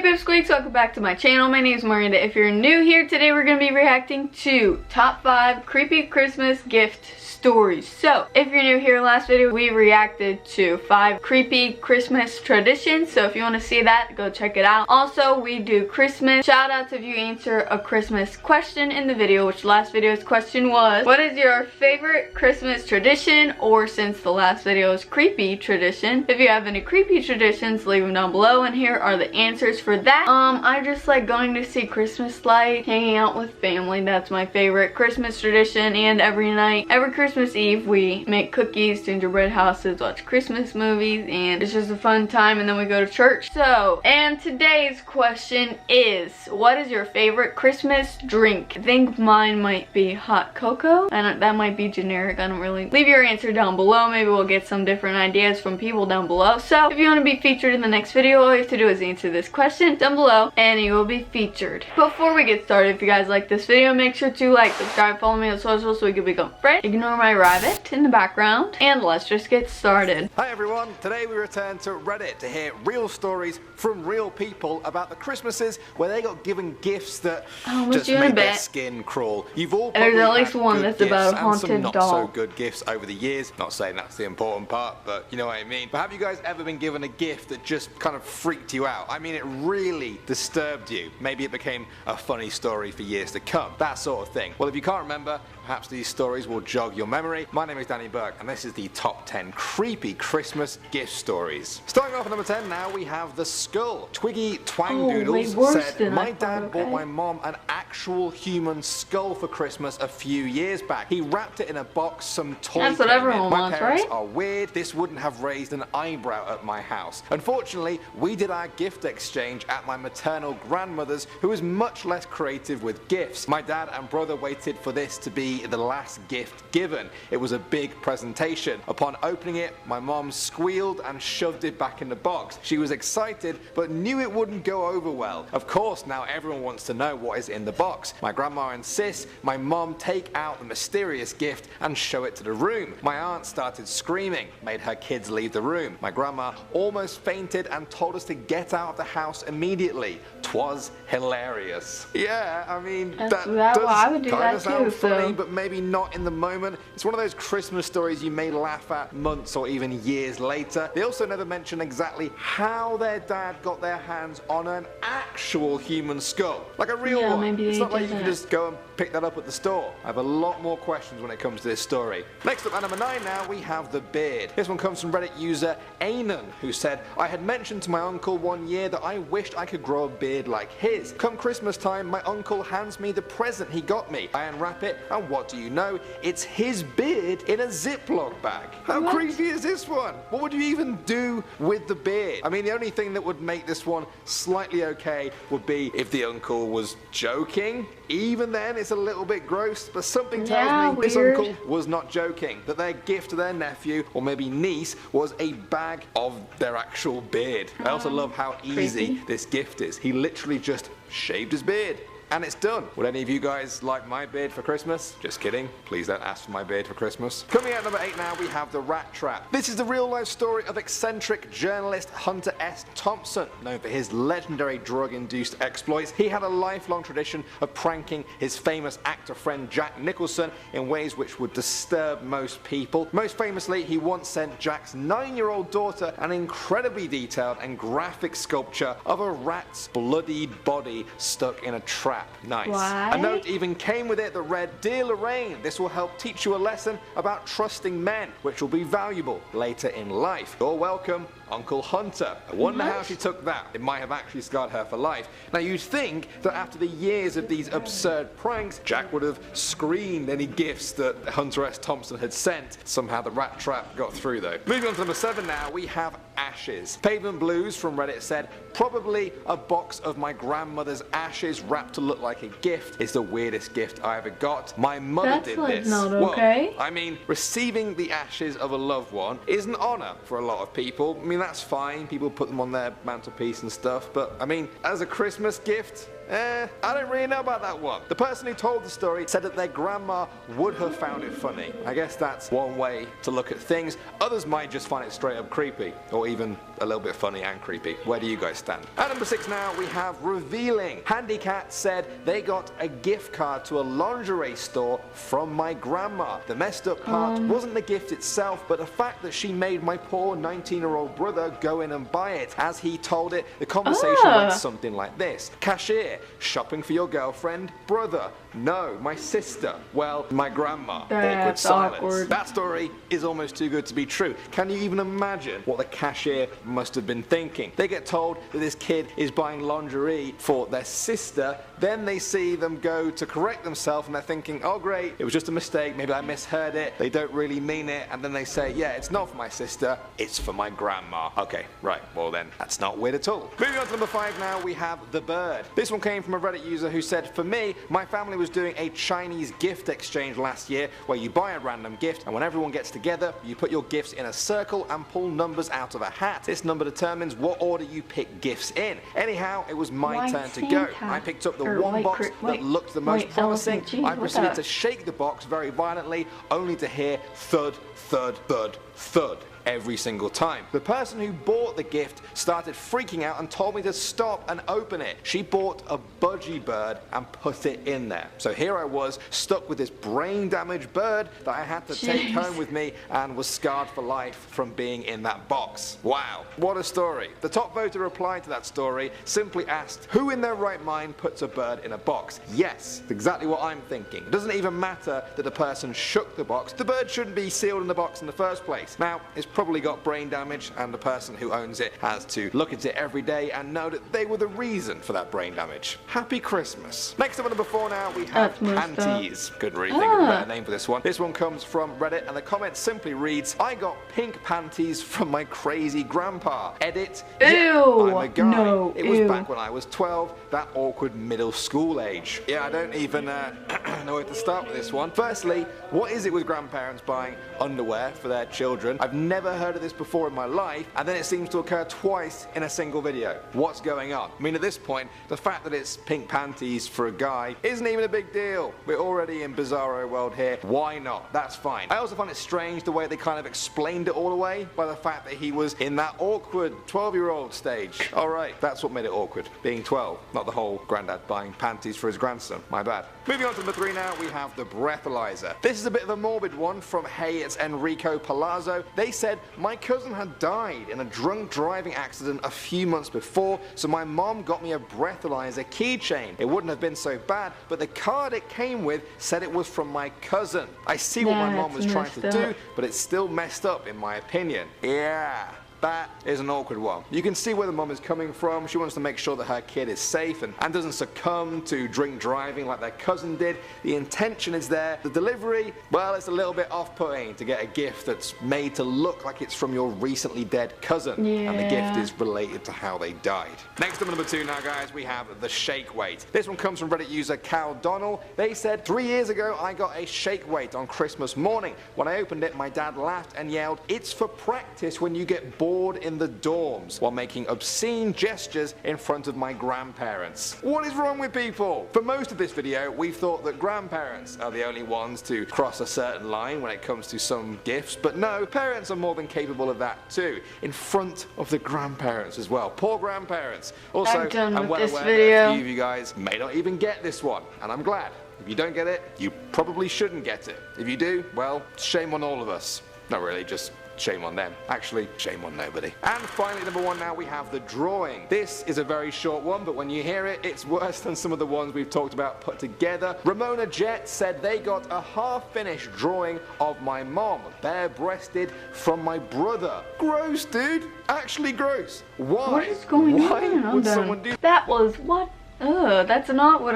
Pipsqueaks, welcome back to my channel. My name is Miranda. If you're new here, today we're going to be reacting to top 5 creepy Christmas gift stories. So, if you're new here, last video we reacted to 5 creepy Christmas traditions. So if you want to see that, go check it out. Also, we do Christmas shout outs if you answer a Christmas question in the video, which last video's question was, what is your favorite Christmas tradition? Or since the last video is creepy tradition, if you have any creepy traditions, leave them down below, and here are the answers for that. I just like going to see Christmas lights, hanging out with family. That's my favorite Christmas tradition. And every night, every Christmas Eve, we make cookies, gingerbread houses, watch Christmas movies, and it's just a fun time, and then we go to church. So, and today's question is, what is your favorite Christmas drink? I think mine might be hot cocoa, and that might be generic. I don't really. Leave your answer down below. Maybe we'll get some different ideas from people down below. So if you want to be featured in the next video, all you have to do is answer this question down below and you will be featured. Before we get started, if you guys like this video, make sure to like, subscribe, follow me on socials so we can become friends. Ignore my rabbit in the background, and let's just get started. Hi everyone, today we return to Reddit to hear real stories from real people about the Christmases where they got given gifts that just made their skin crawl. You've all probably There's at least had one good that's gifts about a and haunted some not doll. so good gifts over the years. Not saying that's the important part, but you know what I mean. But have you guys ever been given a gift that just kind of freaked you out? I mean, it really disturbed you. Maybe it became a funny story for years to come. That sort of thing. Well, if you can't remember, perhaps these stories will jog your memory. My name is Danny Burke, and this is the top 10 creepy Christmas gift stories. Starting off at number 10 now, we have the skull. Twiggy Twangdoodles said, my dad bought my mom an actual human skull for Christmas a few years back. He wrapped it in a box, some toy. That's what everyone my wants, parents right? are weird. This wouldn't have raised an eyebrow at my house. Unfortunately, we did our gift exchange at my maternal grandmother's, who was much less creative with gifts. My dad and brother waited for this to be the last gift given. It was a big presentation. Upon opening it, my mom squealed and shoved it back in the box. She was excited, but knew it wouldn't go over well. Of course, now everyone wants to know what is in the box. My grandma insists my mom take out the mysterious gift and show it to the room. My aunt started screaming, made her kids leave the room. My grandma almost fainted and told us to get out of the house immediately. 'Twas hilarious. Yeah, I mean, that does kind of sound funny, but maybe not in the moment. It's one of those Christmas stories you may laugh at months or even years later. They also never mention exactly how their dad got their hands on an actual human skull. Like a real one. Maybe it's not like you can just go and pick that up at the store. I have a lot more questions when it comes to this story. Next up at number 9 now, we have the beard. This one comes from Reddit user Anon, who said, I had mentioned to my uncle one year that I wished I could grow a beard like his. Come Christmas time, my uncle hands me the present he got me. I unwrap it, and what do you know? It's his beard in a Ziploc bag. How creepy is this one? What would you even do with the beard? I mean, the only thing that would make this one slightly okay would be if the uncle was joking. Even then, it's a little bit gross, but something tells me this uncle was not joking, that their gift to their nephew, or maybe niece, was a bag of their actual beard. I also love how easy this gift is. He literally just shaved his beard. And it's done. Would any of you guys like my beard for Christmas? Just kidding. Please don't ask for my beard for Christmas. Coming out at number 8 now, we have the rat trap. This is the real life story of eccentric journalist Hunter S. Thompson. Known for his legendary drug-induced exploits, he had a lifelong tradition of pranking his famous actor friend Jack Nicholson in ways which would disturb most people. Most famously, he once sent Jack's 9-year-old daughter an incredibly detailed and graphic sculpture of a rat's bloodied body stuck in a trap. Nice. What? A note even came with it that read, Dear Lorraine, this will help teach you a lesson about trusting men, which will be valuable later in life. You're welcome, Uncle Hunter. I wonder how she took that. It might have actually scarred her for life. Now you'd think that after the years of these absurd pranks, Jack would have screened any gifts that Hunter S. Thompson had sent. Somehow the rat trap got through though. Moving on to number 7 now, we have ashes. Pavement Blues from Reddit said, probably a box of my grandmother's ashes wrapped to look like a gift. It's the weirdest gift I ever got. My mother did this. Not okay. Well, I mean, receiving the ashes of a loved one is an honor for a lot of people. I mean, that's fine. People put them on their mantelpiece and stuff. But I mean, as a Christmas gift, I don't really know about that one. The person who told the story said that their grandma would have found it funny. I guess that's one way to look at things. Others might just find it straight up creepy, or even a little bit funny and creepy. Where do you guys stand? At number 6 now, we have revealing. Handycat said they got a gift card to a lingerie store from my grandma. The messed up part wasn't the gift itself, but the fact that she made my poor 19-year-old brother go in and buy it. As he told it, the conversation went something like this. Cashier, shopping for your girlfriend? Brother, no, my sister. Well, my grandma. Awkward silence. Awkward. That story is almost too good to be true. Can you even imagine what the cashier must have been thinking? They get told that this kid is buying lingerie for their sister, then they see them go to correct themselves and they're thinking, oh great, it was just a mistake, maybe I misheard it, they don't really mean it, and then they say, yeah, it's not for my sister, it's for my grandma. Okay, right, well then, that's not weird at all. Moving on to number 5 now, we have the bird. This one came from a Reddit user who said, for me, my family was doing a Chinese gift exchange last year where you buy a random gift and when everyone gets together, you put your gifts in a circle and pull numbers out of a hat. This number determines what order you pick gifts in. Anyhow, it was my turn to go. I picked up the one box that looked the most promising. I proceeded to shake the box very violently, only to hear thud, thud, thud, thud every single time. The person who bought the gift started freaking out and told me to stop and open it. She bought a budgie bird and put it in there. So here I was, stuck with this brain damaged bird that I had to take home with me and was scarred for life from being in that box. Wow, what a story. The top voter replied to that story, simply asked, who in their right mind puts a bird in a box? Yes, exactly what I'm thinking. It doesn't even matter that the person shook the box. The bird shouldn't be sealed in the box in the first place. Now, it's probably got brain damage and the person who owns it has to look at it every day and know that they were the reason for that brain damage. Happy Christmas. Next up at number 4 now we have Panties. Couldn't really think of a better name for this one. This one comes from Reddit and the comment simply reads, I got pink panties from my crazy grandpa. Edit, ew, yeah, I'm a guy. No, it was back when I was 12, that awkward middle school age. Yeah, I don't even know where to start with this one. Firstly, what is it with grandparents buying underwear for their children? I've never heard of this before in my life, and then it seems to occur twice in a single video. What's going on? I mean, at this point, the fact that it's pink panties for a guy isn't even a big deal. We're already in bizarro world here. Why not? That's fine. I also find it strange the way they kind of explained it all away by the fact that he was in that awkward 12-year-old stage. Alright, that's what made it awkward. Being 12, not the whole granddad buying panties for his grandson. My bad. Moving on to number 3 now, we have the breathalyzer. This is a bit of a morbid one from Hey, it's Enrico Palazzo. They said, my cousin had died in a drunk driving accident a few months before, so my mom got me a breathalyzer keychain. It wouldn't have been so bad, but the card it came with said it was from my cousin. I see what my mom was trying to do, but it's still messed up in my opinion. Yeah. That is an awkward one. You can see where the mom is coming from. She wants to make sure that her kid is safe and doesn't succumb to drink driving like their cousin did. The intention is there. The delivery, well, it's a little bit off-putting to get a gift that's made to look like it's from your recently dead cousin. Yeah. And the gift is related to how they died. Next up, number 2 now, guys, we have the shake weight. This one comes from Reddit user Cal Donnell. They said, 3 years ago, I got a shake weight on Christmas morning. When I opened it, my dad laughed and yelled, it's for practice when you get bored in the dorms, while making obscene gestures in front of my grandparents. What is wrong with people? For most of this video, we've thought that grandparents are the only ones to cross a certain line when it comes to some gifts, but no, parents are more than capable of that too, in front of the grandparents as well. Poor grandparents. Also, I'm well aware that a few of you guys may not even get this one, and I'm glad. If you don't get it, you probably shouldn't get it. If you do, well, shame on all of us. Not really, just shame on them. Actually, shame on nobody. And finally, number 1 now, we have the drawing. This is a very short one, but when you hear it, it's worse than some of the ones we've talked about put together. Ramona Jett said they got a half-finished drawing of my mom, bare-breasted, from my brother. Gross, dude. Actually gross. Why? What is going on? Why would someone do that? Was what? Ugh, that's not what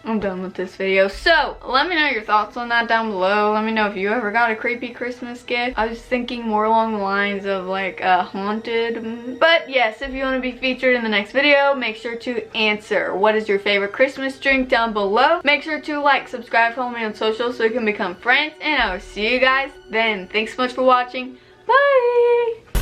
I'm done with this video. So, let me know your thoughts on that down below. Let me know if you ever got a creepy Christmas gift. I was thinking more along the lines of like haunted. But yes, if you want to be featured in the next video, make sure to answer. What is your favorite Christmas drink down below? Make sure to like, subscribe, follow me on social so we can become friends. And I will see you guys then. Thanks so much for watching. Bye!